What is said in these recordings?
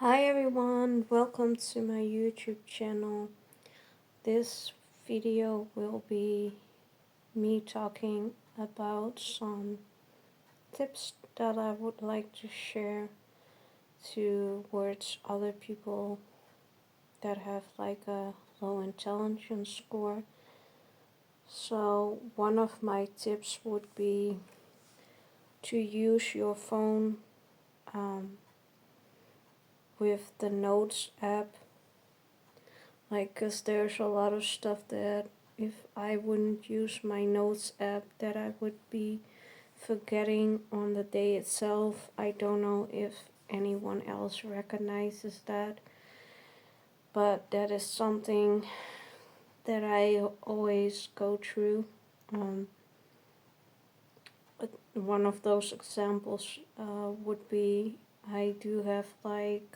Hi everyone, welcome to my YouTube channel. This video will be me talking about some tips that I would like to share towards other people that have like a low intelligence score. So one of my tips would be to use your phone with the Notes app. Like, cause there's a lot of stuff that if I wouldn't use my Notes app that I would be forgetting on the day itself. I don't know if anyone else recognizes that, but that is something that I always go through. One of those examples would be I do have like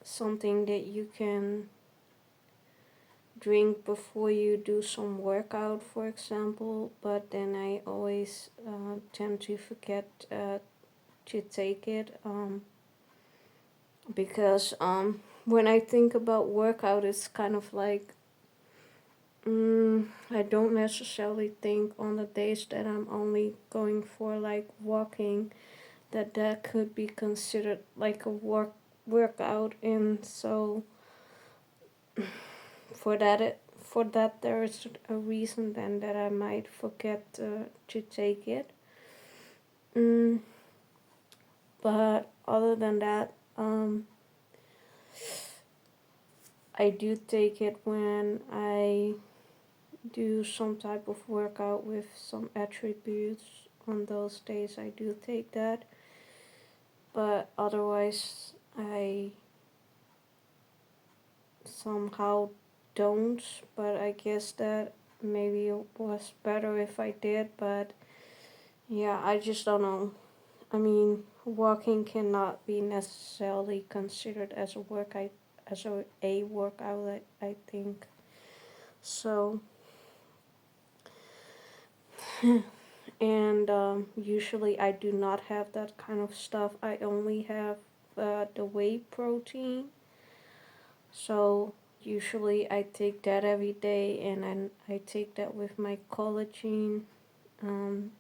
something that you can drink before you do some workout, for example, but then I always tend to forget to take it because when I think about workout, it's kind of like I don't necessarily think on the days that I'm only going for like walking that could be considered like a workout, and so for that there is a reason then that I might forget to take it. But other than that, I do take it when I do some type of workout with some attributes. On those days I do take that, but otherwise I somehow don't. But I guess that maybe it was better if I did, but yeah, I just don't know. I mean, walking cannot be necessarily considered as a a workout, I think. So, and usually I do not have that kind of stuff. I only have the whey protein. So usually I take that every day, and then I take that with my collagen. Um,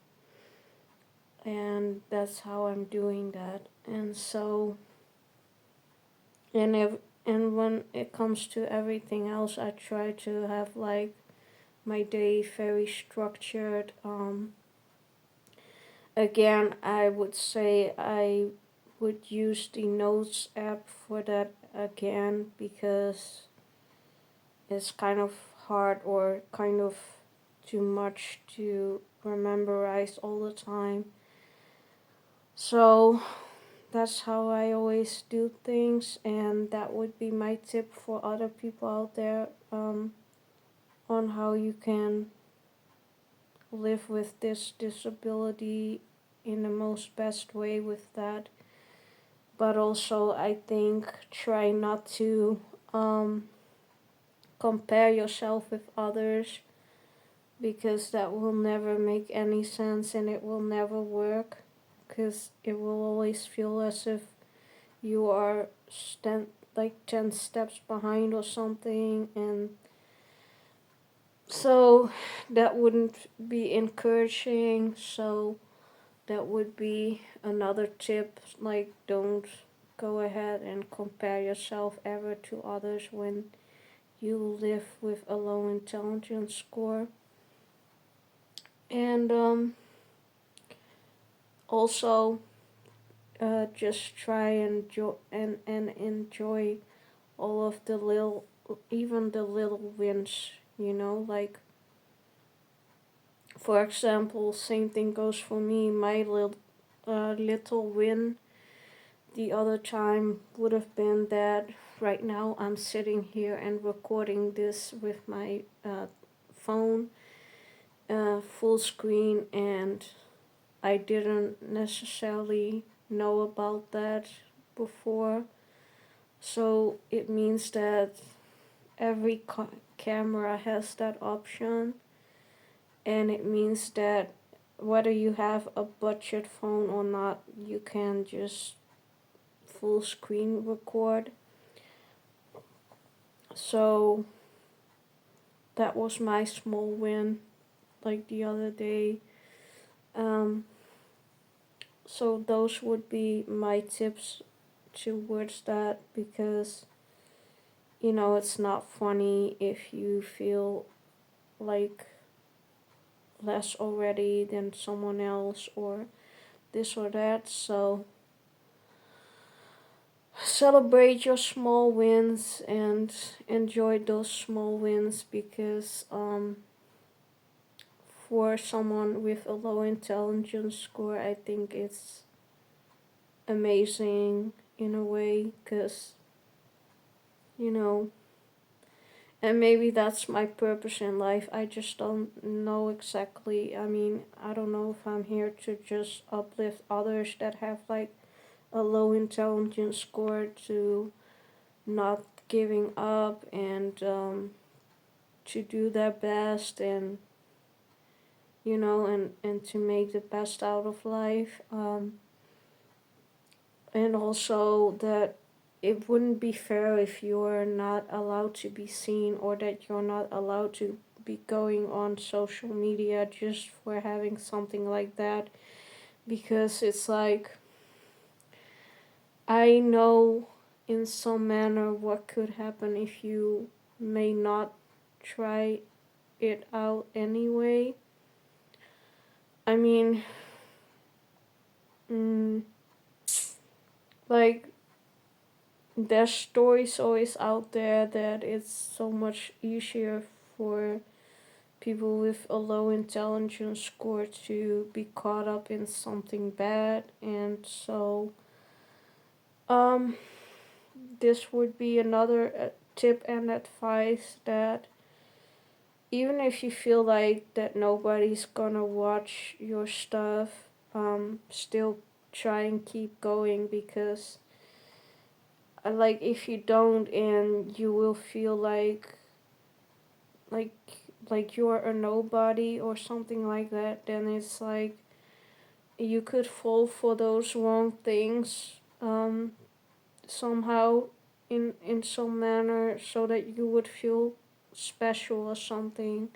and that's how I'm doing that. And so, and if and when it comes to everything else, I try to have like my day very structured. Again, I would say I would use the Notes app for that again because it's kind of hard or kind of too much to memorize all the time. So that's how I always do things, and that would be my tip for other people out there on how you can live with this disability in the most best way with that. But also, I think try not to compare yourself with others, because that will never make any sense and it will never work, because it will always feel as if you are like 10 steps behind or something, and so that wouldn't be encouraging. So that would be another tip, like don't go ahead and compare yourself ever to others when you live with a low intelligence score. And also just try and enjoy all of the little, even the little wins, like for example, same thing goes for me. My little win the other time would have been that right now I'm sitting here and recording this with my phone full screen, and I didn't necessarily know about that before. So it means that every camera has that option, and it means that whether you have a budget phone or not, you can just full screen record. So that was my small win, like the other day. So those would be my tips towards that, because it's not funny if you feel like less already than someone else or this or that. So celebrate your small wins and enjoy those small wins, because for someone with a low intelligence score, I think it's amazing in a way, because you know and maybe that's my purpose in life. I just don't know exactly. I mean, I don't know if I'm here to just uplift others that have like a low intelligence score, to not giving up, and to do their best, and and to make the best out of life, and also that it wouldn't be fair if you're not allowed to be seen, or that you're not allowed to be going on social media just for having something like that, because it's like, I know in some manner what could happen if you may not try it out anyway. I mean, mm, like, there's stories always out there that it's so much easier for people with a low intelligence score to be caught up in something bad. And so um this would be another tip and advice, that even if you feel like that nobody's gonna watch your stuff, still try and keep going, because like, if you don't, and you will feel like like you're a nobody or something like that, then it's like you could fall for those wrong things, somehow, in some manner, so that you would feel special or something.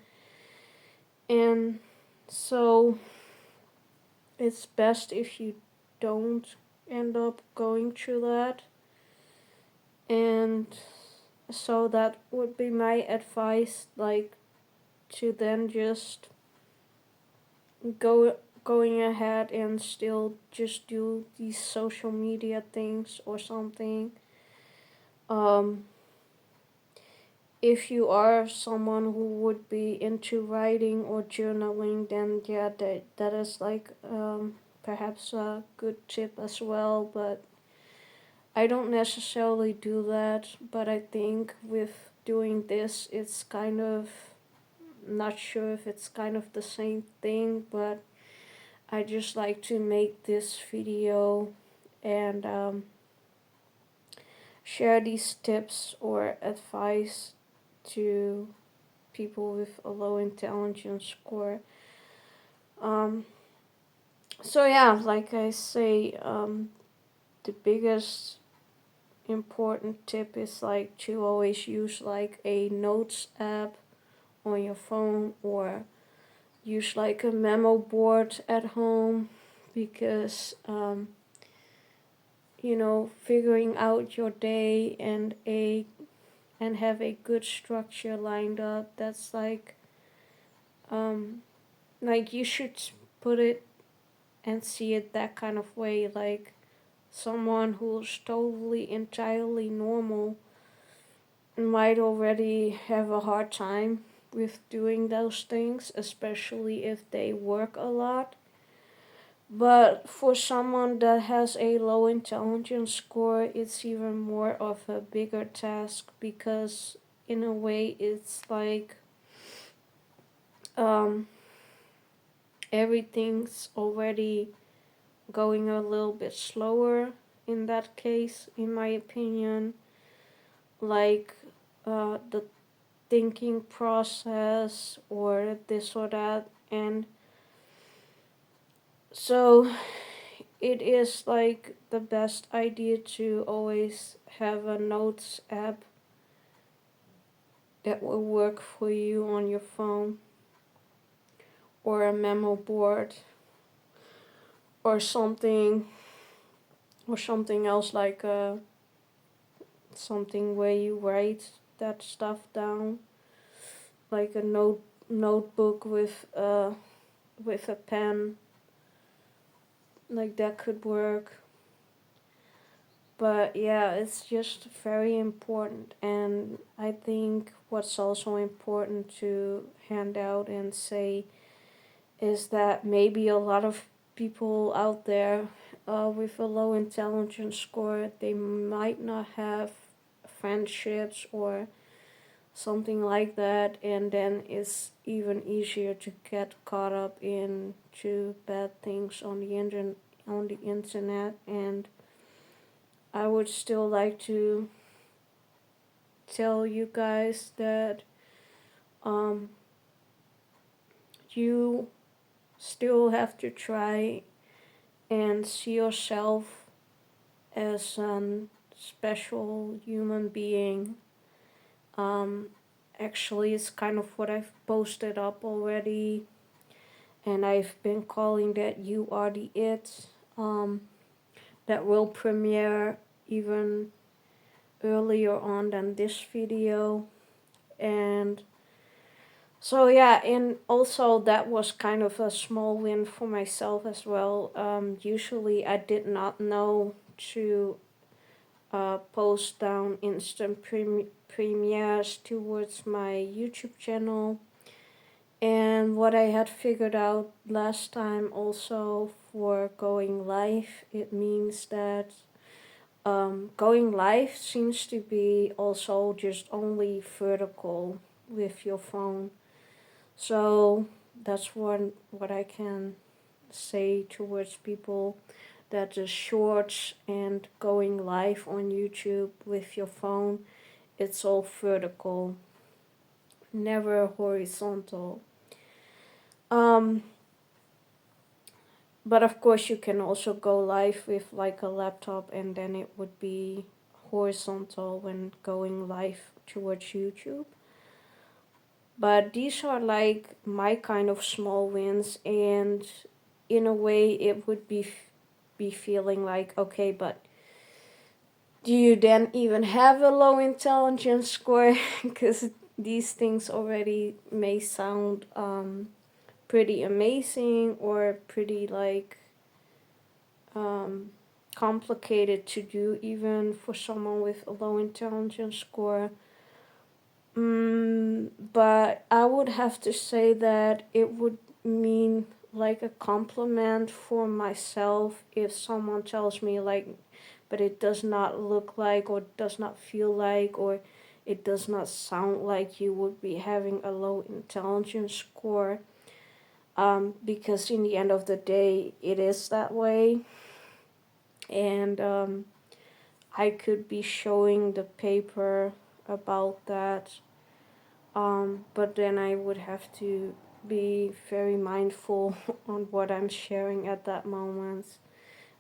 And so it's best if you don't end up going through that. And so that would be my advice, like, to then just going ahead and still just do these social media things or something. um if you are someone who would be into writing or journaling, then yeah, that is like, perhaps a good tip as well. But I don't necessarily do that. But I think with doing this, it's kind of, not sure if it's kind of the same thing, but I just like to make this video and share these tips or advice to people with a low intelligence score. Um, so yeah, like I say, the biggest important tip is like to always use like a notes app on your phone, or use like a memo board at home, because figuring out your day and have a good structure lined up, that's um like you should put it and see it that kind of way. Like, someone who's totally entirely normal might already have a hard time with doing those things, especially if they work a lot. But for someone that has a low intelligence score, it's even more of a bigger task, because in a way it's like, um, everything's already going a little bit slower in that case, in my opinion. Like, the thinking process or this or that. And so it is like the best idea to always have a notes app that will work for you on your phone, or a memo board, or something, or something else like something where you write that stuff down, like a notebook with a pen, like that could work. But yeah, it's just very important, and I think what's also important to hand out and say is that maybe a lot of people out there with a low intelligence score, they might not have friendships or something like that, and then it's even easier to get caught up into bad things on the internet. And I would still like to tell you guys that um, you still have to try and see yourself as a special human being. Um, Actually, it's kind of what I've posted up already, and I've been calling that "You Are the It." That will premiere even earlier on than this video, and so yeah, and also that was kind of a small win for myself as well. Usually I did not know to post down instant premieres towards my YouTube channel. And what I had figured out last time also for going live, it means that going live seems to be also just only vertical with your phone. So that's what I can say towards people, that the shorts and going live on YouTube with your phone, it's all vertical, never horizontal. Um, but of course you can also go live with like a laptop, and then it would be horizontal when going live towards YouTube. But these are like my kind of small wins, and in a way it would be feeling like, okay, but do you then even have a low intelligence score? Because these things already may sound pretty amazing or pretty like complicated to do even for someone with a low intelligence score. But I would have to say that it would mean like a compliment for myself if someone tells me like, but it does not look like, or does not feel like, or it does not sound like you would be having a low intelligence score. Because in the end of the day, it is that way. And I could be showing the paper about that. But then I would have to be very mindful on what I'm sharing at that moment,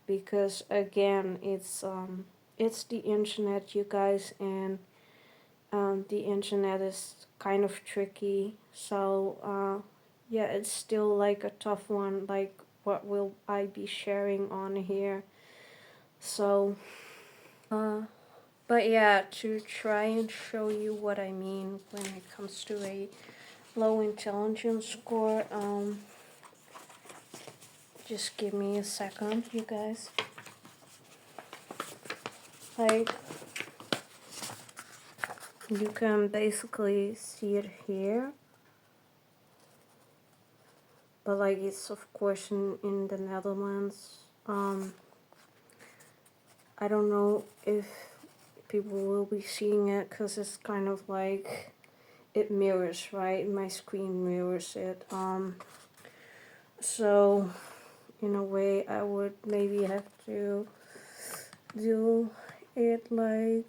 because again, it's the internet, you guys, and the internet is kind of tricky. So yeah, it's still like a tough one. Like, what will I be sharing on here? So but yeah, to try and show you what I mean when it comes to a low intelligence score, just give me a second, you guys. Like, you can basically see it here, but like, it's of course in the Netherlands. I don't know if people will be seeing it, because it's kind of like, it mirrors, right? My screen mirrors it. So in a way I would maybe have to do it like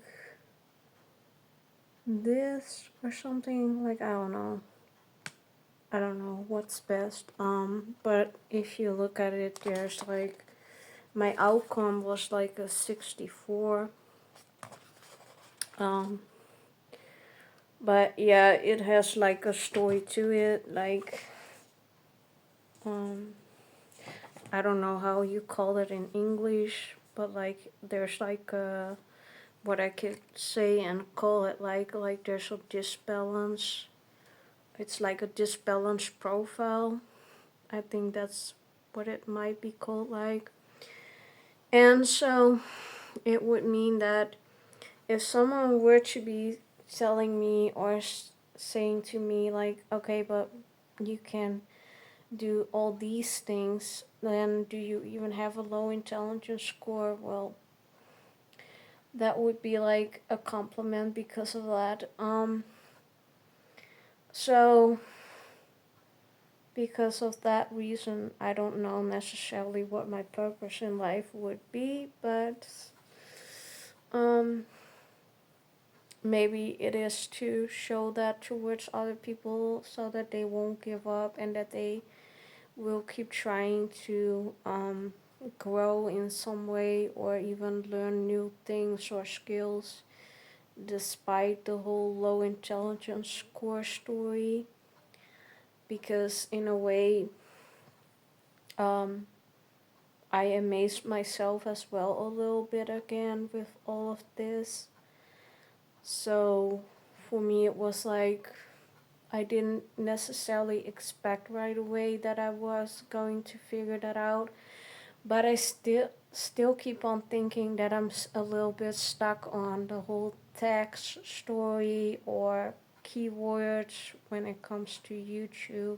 this or something. Like, I don't know what's best. But if you look at it, there's like my outcome was like a 64. But yeah, it has like a story to it, like I don't know how you call it in English, but like there's like a, what I could say and call it like there's a disbalance. It's like a disbalanced profile. I think that's what it might be called like. And so it would mean that if someone were to be telling me or saying to me like, okay, but you can do all these things, then do you even have a low intelligence score? Well, that would be like a compliment because of that. So because of that reason, I don't know necessarily what my purpose in life would be, but um, maybe it is to show that towards other people so that they won't give up and that they will keep trying to grow in some way or even learn new things or skills despite the whole low intelligence score story. Because in a way, I amazed myself as well a little bit again with all of this. So for me, it was like I didn't necessarily expect right away that I was going to figure that out, but I still keep on thinking that I'm a little bit stuck on the whole text story or keywords when it comes to YouTube,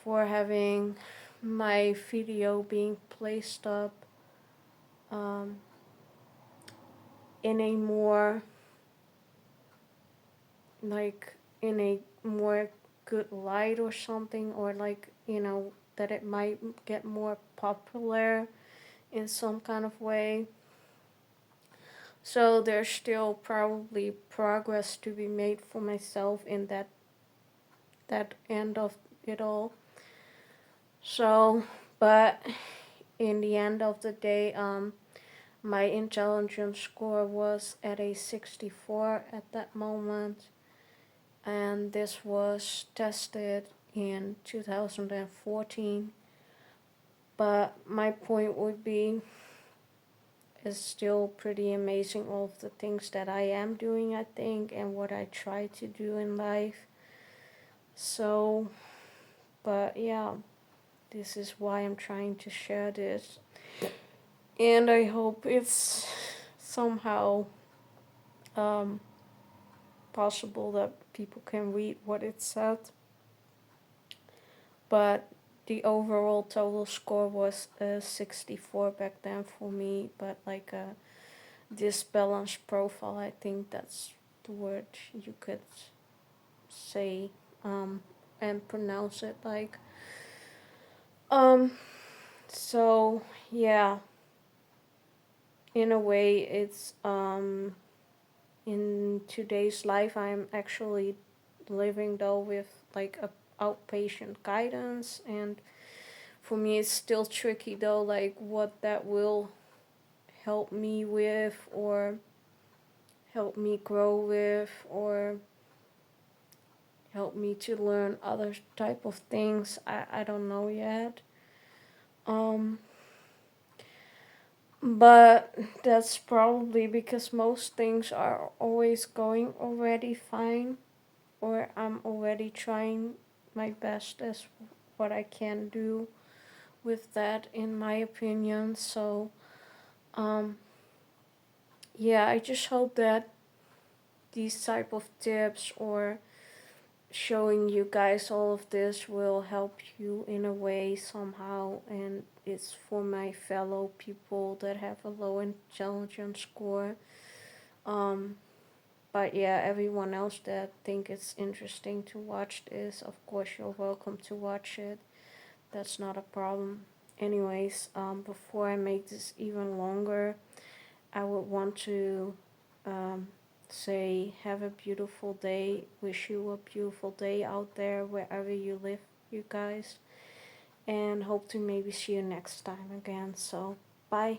for having my video being placed up um, in a more like in a more good light or something, or like, you know, that it might get more popular in some kind of way. So there's still probably progress to be made for myself in that end of it all. So, but in the end of the day, my intelligence score was at a 64 at that moment, and this was tested in 2014. But my point would be, it's still pretty amazing all of the things that I am doing, I think, and what I try to do in life. So, but yeah, this is why I'm trying to share this. And I hope it's somehow possible that people can read what it said. But the overall total score was 64 back then for me, but like a disbalanced profile, I think that's the word you could say and pronounce it like. So yeah, in a way, it's in today's life, I'm actually living though with like a outpatient guidance, and for me it's still tricky though, like what that will help me with or help me grow with or help me to learn other type of things. I don't know yet. But that's probably because most things are always going already fine, or I'm already trying my best as what I can do with that, in my opinion. So, yeah, I just hope that these type of tips or showing you guys all of this will help you in a way somehow, and it's for my fellow people that have a low intelligence score. But yeah, everyone else that think it's interesting to watch this, of course you're welcome to watch it. That's not a problem. Anyways, before I make this even longer, I would want to um, say have a beautiful day. Wish you a beautiful day out there wherever you live, you guys. and hope to maybe see you next time again. So bye.